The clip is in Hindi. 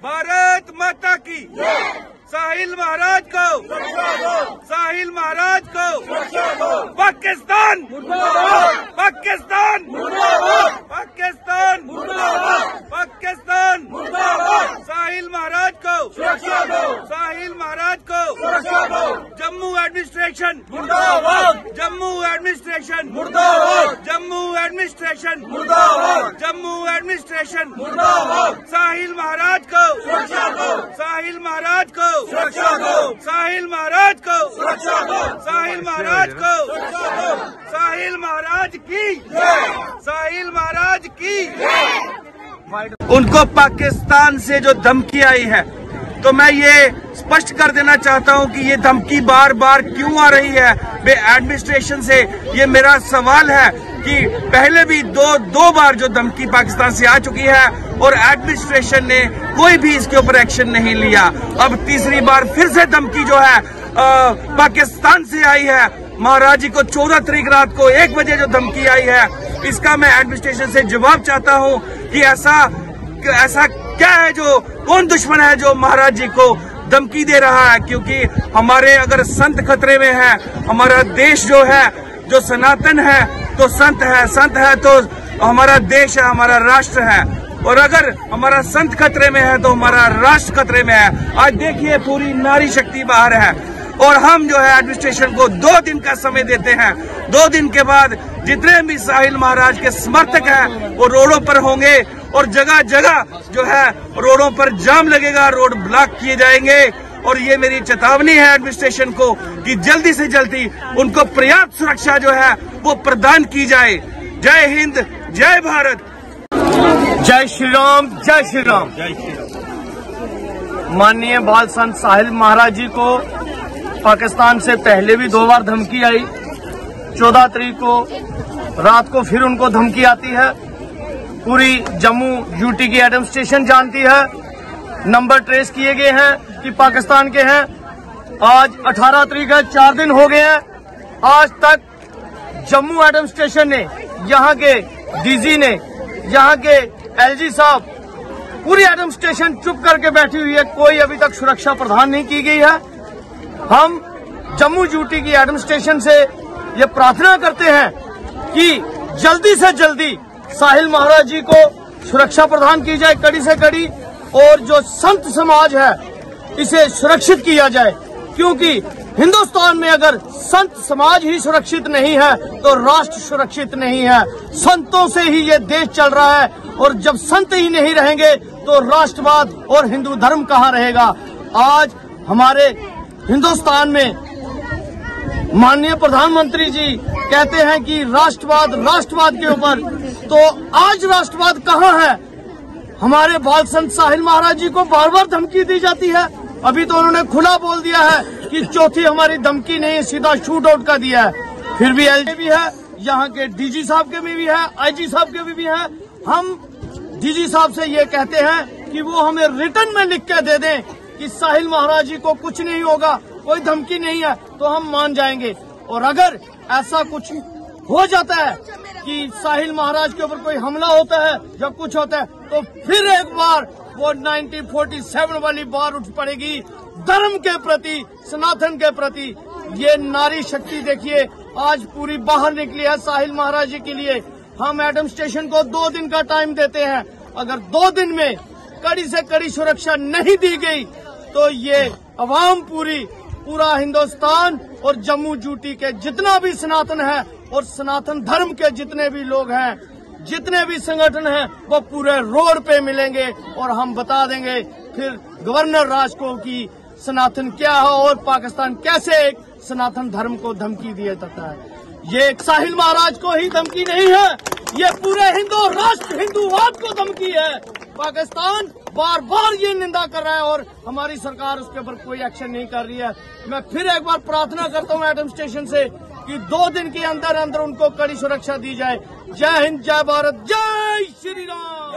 भारत माता की। साहिल महाराज को, साहिल महाराज को। पाकिस्तान पाकिस्तान पाकिस्तान पाकिस्तान। साहिल महाराज को, साहिल महाराज को। जम्मू एडमिनिस्ट्रेशन मुर्दाबाद, जम्मू एडमिनिस्ट्रेशन मुर्दाबाद, जम्मू एडमिनिस्ट्रेशन मुर्दाबाद, जम्मू एडमिनिस्ट्रेशन मुर्दाबाद। साहिल महाराज को, साहिल महाराज को, साहिल महाराज को, साहिल महाराज को, साहिल महाराज की, साहिल महाराज की। उनको पाकिस्तान से जो धमकी आई है, तो मैं ये स्पष्ट कर देना चाहता हूं कि ये धमकी बार बार क्यों आ रही है वे एडमिनिस्ट्रेशन से। ये मेरा सवाल है कि पहले भी दो बार जो धमकी पाकिस्तान से आ चुकी है और एडमिनिस्ट्रेशन ने कोई भी इसके ऊपर एक्शन नहीं लिया। अब तीसरी बार फिर से धमकी जो है पाकिस्तान से आई है। महाराज जी को 14 तारीख रात को 1 बजे जो धमकी आई है, इसका मैं एडमिनिस्ट्रेशन से जवाब चाहता हूं कि ऐसा क्या है, जो कौन दुश्मन है जो महाराज जी को धमकी दे रहा है। क्योंकि हमारे अगर संत खतरे में है, हमारा देश जो है, जो सनातन है तो संत है तो हमारा देश है, हमारा राष्ट्र है। और अगर हमारा संत खतरे में है तो हमारा राष्ट्र खतरे में है। आज देखिए पूरी नारी शक्ति बाहर है और हम जो है एडमिनिस्ट्रेशन को 2 दिन का समय देते हैं। 2 दिन के बाद जितने भी साहिल महाराज के समर्थक हैं वो रोडों पर होंगे और जगह जगह जो है रोडों पर जाम लगेगा, रोड ब्लॉक किए जाएंगे। और ये मेरी चेतावनी है एडमिनिस्ट्रेशन को कि जल्दी से जल्दी उनको पर्याप्त सुरक्षा जो है वो प्रदान की जाए। जय हिंद, जय भारत, जय श्री राम, जय श्री राम। माननीय बाल संत साहिल महाराज जी को पाकिस्तान से पहले भी 2 बार धमकी आई। 14 तारीख को रात को फिर उनको धमकी आती है। पूरी जम्मू यूटी की एडमिनिस्ट्रेशन जानती है, नंबर ट्रेस किए गए हैं कि पाकिस्तान के हैं। आज 18 तारीख है, 4 दिन हो गए हैं। आज तक जम्मू एडमिनिस्ट्रेशन ने, यहाँ के डीजी ने, यहाँ के एलजी साहब, पूरी एडमिनिस्ट्रेशन चुप करके बैठी हुई है। कोई अभी तक सुरक्षा प्रदान नहीं की गई है। हम जम्मू यूटी की एडमिनिस्ट्रेशन से ये प्रार्थना करते हैं कि जल्दी से जल्दी साहिल महाराज जी को सुरक्षा प्रदान की जाए, कड़ी से कड़ी, और जो संत समाज है इसे सुरक्षित किया जाए। क्योंकि हिंदुस्तान में अगर संत समाज ही सुरक्षित नहीं है तो राष्ट्र सुरक्षित नहीं है। संतों से ही ये देश चल रहा है और जब संत ही नहीं रहेंगे तो राष्ट्रवाद और हिंदू धर्म कहाँ रहेगा। आज हमारे हिंदुस्तान में माननीय प्रधानमंत्री जी कहते हैं कि राष्ट्रवाद के ऊपर, तो आज राष्ट्रवाद कहाँ है। हमारे बाल संत साहिल महाराज जी को बार बार धमकी दी जाती है। अभी तो उन्होंने खुला बोल दिया है कि चौथी हमारी धमकी नहीं, सीधा शूट आउट का दिया है। फिर भी एलजी भी है, यहाँ के डीजी साहब के भी है, आईजी साहब के भी है। हम डीजी साहब से ये कहते हैं कि वो हमें रिटर्न में लिख के दे दें कि साहिल महाराज जी को कुछ नहीं होगा, कोई धमकी नहीं है, तो हम मान जाएंगे। और अगर ऐसा कुछ हो जाता है कि साहिल महाराज के ऊपर कोई हमला होता है या कुछ होता है, तो फिर एक बार वो 1947 वाली बार उठ पड़ेगी धर्म के प्रति, सनातन के प्रति। ये नारी शक्ति देखिए आज पूरी बाहर निकली है साहिल महाराज जी के लिए। हम एडमिनिस्ट्रेशन को 2 दिन का टाइम देते हैं। अगर 2 दिन में कड़ी से कड़ी सुरक्षा नहीं दी गई तो ये अवाम पूरा हिंदुस्तान और जम्मू यूटी के जितना भी सनातन है और सनातन धर्म के जितने भी लोग हैं, जितने भी संगठन हैं, वो पूरे रोड पे मिलेंगे और हम बता देंगे फिर गवर्नर राज को कि सनातन क्या है और पाकिस्तान कैसे एक सनातन धर्म को धमकी दिया जाता है। ये साहिल महाराज को ही धमकी नहीं है, ये पूरे हिंदू राष्ट्र हिंदूवाद को धमकी है। पाकिस्तान बार बार ये निंदा कर रहा है और हमारी सरकार उसके ऊपर कोई एक्शन नहीं कर रही है। मैं फिर एक बार प्रार्थना करता हूँ एडमिनिस्ट्रेशन से कि 2 दिन के अंदर अंदर उनको कड़ी सुरक्षा दी जाए। जय हिंद, जय भारत, जय श्री राम।